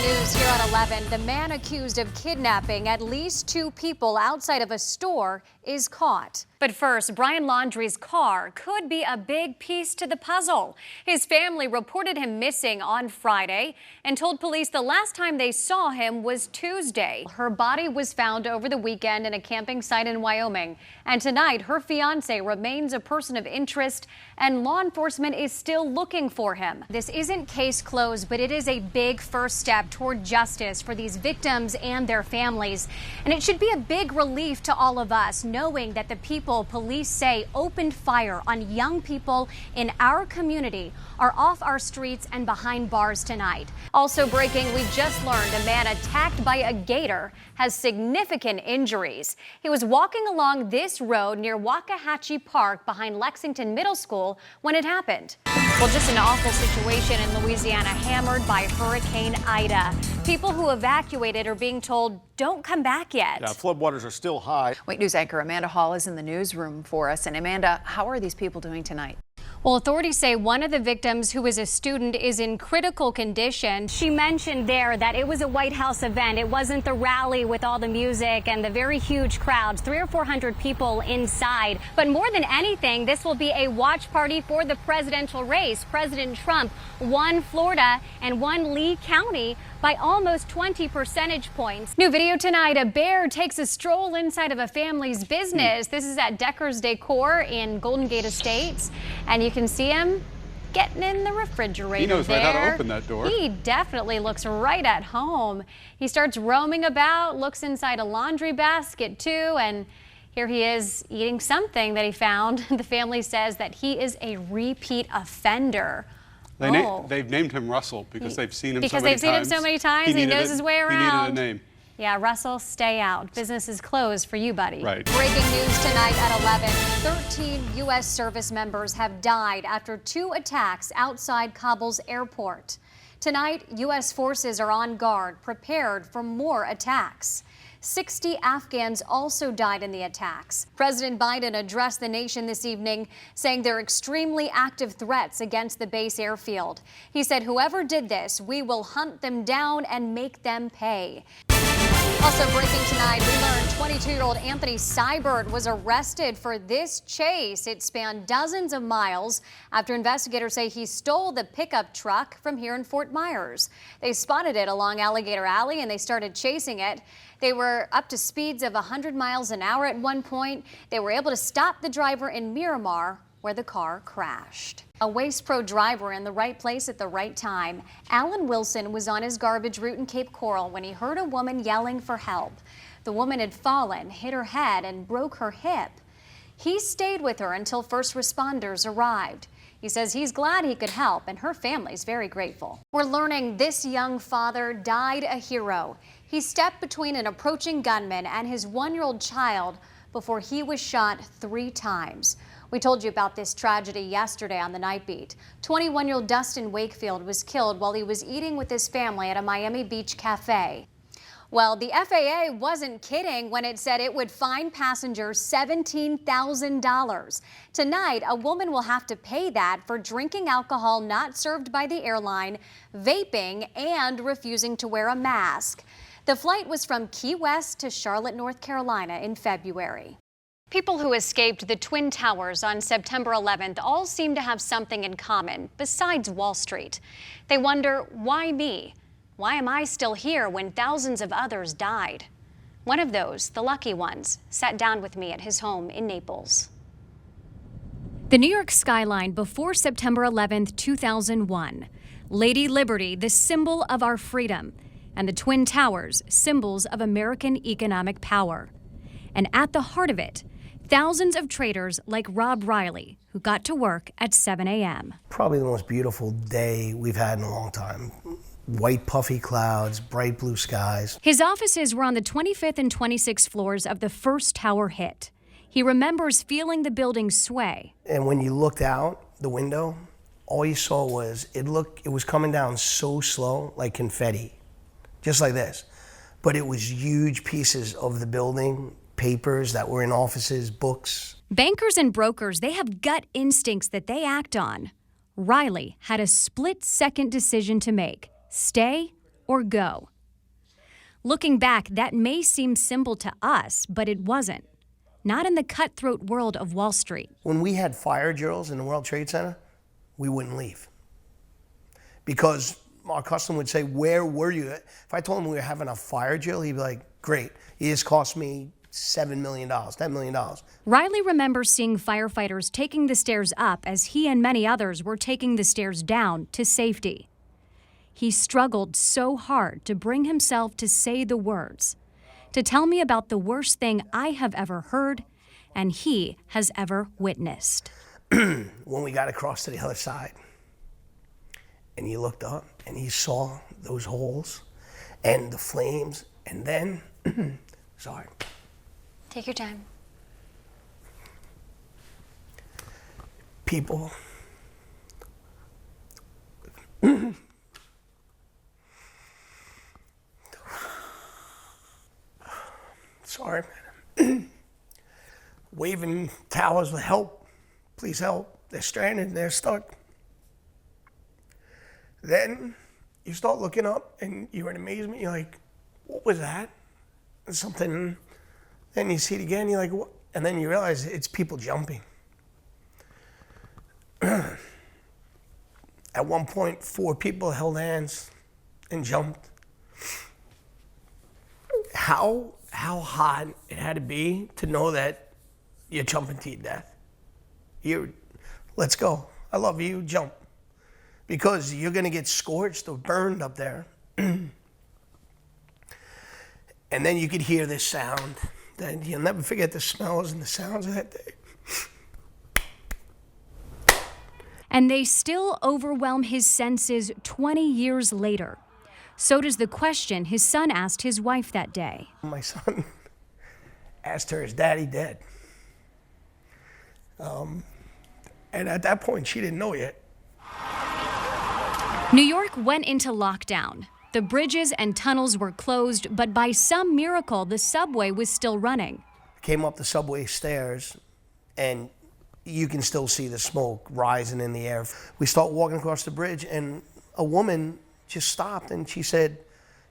news here at 11. The man accused of kidnapping at least 2 people outside of a store is caught. But first, Brian Laundrie's car could be a big piece to the puzzle. His family reported him missing on Friday and told police the last time they saw him was Tuesday. Her body was found over the weekend in a camping site in Wyoming. And tonight, her fiance remains a person of interest and law enforcement is still looking for him. This isn't case closed, but it is a big first step toward justice for these victims and their families. And it should be a big relief to all of us knowing that the people police say opened fire on young people in our community are off our streets and behind bars tonight. Also breaking, we just learned a man attacked by a gator has significant injuries. He was walking along this road near Waxahachie Park behind Lexington Middle School when it happened. Well, just an awful situation in Louisiana hammered by Hurricane Ida. People who evacuated are being told don't come back yet. Yeah, floodwaters are still high. Wait, news anchor Amanda Hall is in the newsroom for us. And Amanda, how are these people doing tonight? Well, authorities say one of the victims, who is a student, is in critical condition. She mentioned there that it was a White House event. It wasn't the rally with all the music and the very huge crowds, 300 or 400 people inside. But more than anything, this will be a watch party for the presidential race. President Trump won Florida and won Lee County by almost 20 percentage points. New video tonight, a bear takes a stroll inside of a family's business. This is at Decker's Decor in Golden Gate Estates. And you can see him getting in the refrigerator. He knows there. right how to open that door. He definitely looks right at home. He starts roaming about, looks inside a laundry basket too, and here he is eating something that he found. The family says that he is a repeat offender. They've named him Russell because they've seen him so many times. Because they've seen him so many times, he knows his way around. He needed a name. Yeah, Russell, stay out. Business is closed for you, buddy. Right. Breaking news tonight at 11. 13 U.S. service members have died after 2 attacks outside Kabul's airport. Tonight, U.S. forces are on guard, prepared for more attacks. 60 Afghans also died in the attacks. President Biden addressed the nation this evening, saying they're extremely active threats against the base airfield. He said, whoever did this, we will hunt them down and make them pay. Also breaking tonight, we learned 22-year-old Anthony Seibert was arrested for this chase. It spanned dozens of miles after investigators say he stole the pickup truck from here in Fort Myers. They spotted it along Alligator Alley and they started chasing it. They were up to speeds of 100 miles an hour at one point. They were able to stop the driver in Miramar, where the car crashed. A Waste Pro driver in the right place at the right time. Alan Wilson was on his garbage route in Cape Coral when he heard a woman yelling for help. The woman had fallen, hit her head, and broke her hip. He stayed with her until first responders arrived. He says he's glad he could help, and her family's very grateful. We're learning this young father died a hero. He stepped between an approaching gunman and his 1-year-old child before he was shot 3 times. We told you about this tragedy yesterday on the Night Beat. 21-year-old Dustin Wakefield was killed while he was eating with his family at a Miami Beach cafe. Well, the FAA wasn't kidding when it said it would fine passengers $17,000. Tonight, a woman will have to pay that for drinking alcohol not served by the airline, vaping, and refusing to wear a mask. The flight was from Key West to Charlotte, North Carolina in February. People who escaped the Twin Towers on September 11th all seem to have something in common besides Wall Street. They wonder, why me? Why am I still here when thousands of others died? One of those, the lucky ones, sat down with me at his home in Naples. The New York skyline before September 11th, 2001. Lady Liberty, the symbol of our freedom, and the Twin Towers, symbols of American economic power. And at the heart of it, thousands of traders like Rob Riley, who got to work at 7 a.m. Probably the most beautiful day we've had in a long time. White puffy clouds, bright blue skies. His offices were on the 25th and 26th floors of the first tower hit. He remembers feeling the building sway. And when you looked out the window, all you saw was, it was coming down so slow, like confetti, just like this. But it was huge pieces of the building, papers that were in offices, books. Bankers and brokers, they have gut instincts that they act on. Riley had a split-second decision to make: stay or go. Looking back, that may seem simple to us, but it wasn't. Not in the cutthroat world of Wall Street. When we had fire drills in the World Trade Center, we wouldn't leave. Because our customer would say, where were you? If I told him we were having a fire drill, he'd be like, great, it just cost me $7 million, $10 million. Riley remembers seeing firefighters taking the stairs up as he and many others were taking the stairs down to safety. He struggled so hard to bring himself to say the words, to tell me about the worst thing I have ever heard and he has ever witnessed. When we got across to the other side, and he looked up and he saw those holes and the flames, and then, sorry. Take your time. People sorry, man. Waving towers with help. Please help. They're stranded, they're stuck. Then you start looking up and you're in amazement. You're like, what was that? And something. Then you see it again, you're like, what? And then you realize it's people jumping. At one point, 4 people held hands and jumped. How hard it had to be to know that you're jumping to your death. Let's go. I love you, jump. Because you're gonna get scorched or burned up there. And then you could hear this sound. Then you'll never forget the smells and the sounds of that day. And they still overwhelm his senses 20 years later. So does the question his son asked his wife that day. My son asked her, is Daddy dead? And at that point, she didn't know yet. New York went into lockdown. The bridges and tunnels were closed, but by some miracle, the subway was still running. Came up the subway stairs, and you can still see the smoke rising in the air. We start walking across the bridge, and a woman just stopped, and she said,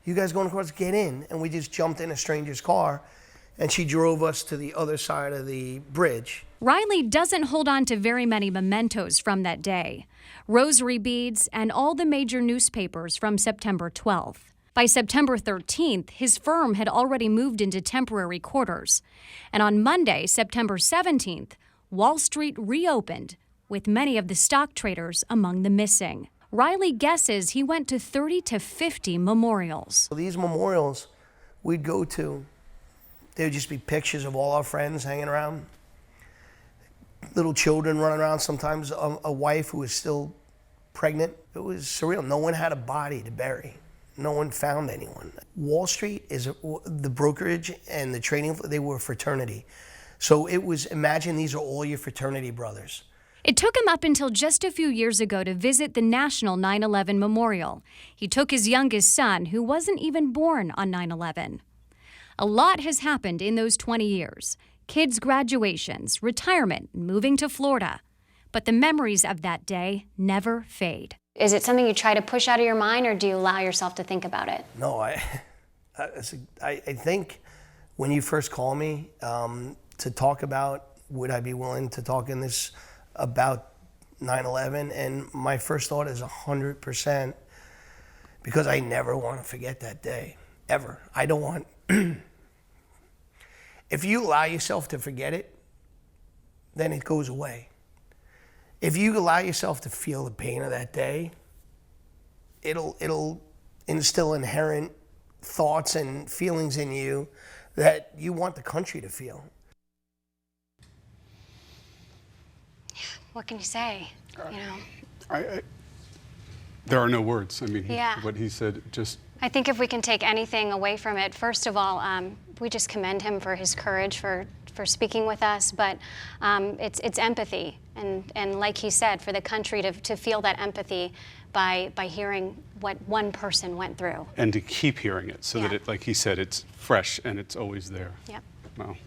you guys going across? Get in. And we just jumped in a stranger's car, and she drove us to the other side of the bridge. Riley doesn't hold on to very many mementos from that day. Rosary beads and all the major newspapers from September 12th. By September 13th, his firm had already moved into temporary quarters. And on Monday, September 17th, Wall Street reopened, with many of the stock traders among the missing. Riley guesses he went to 30 to 50 memorials. These memorials we'd go to, there would just be pictures of all our friends hanging around. Little children running around, sometimes a wife who was still pregnant. It was surreal. No one had a body to bury. No one found anyone. Wall Street is the brokerage and the trading, they were a fraternity. So it was, imagine these are all your fraternity brothers. It took him up until just a few years ago to visit the National 9/11 Memorial. He took his youngest son, who wasn't even born on 9/11. A lot has happened in those 20 years. Kids' graduations, retirement, moving to Florida. But the memories of that day never fade. Is it something you try to push out of your mind, or do you allow yourself to think about it? No, I think when you first call me to talk about, would I be willing to talk in this about 9/11, and my first thought is 100%, because I never want to forget that day, ever. I don't want, if you allow yourself to forget it, then it goes away. If you allow yourself to feel the pain of that day, it'll instill inherent thoughts and feelings in you that you want the country to feel. What can you say? You know. There are no words. I mean, Yeah. what he said just. I think if we can take anything away from it, first of all, we just commend him for his courage, for speaking with us. But it's empathy, and like he said, for the country to feel that empathy by hearing what one person went through. And to keep hearing it, so that Yeah. it, like he said, it's fresh and it's always there. Yep. Wow.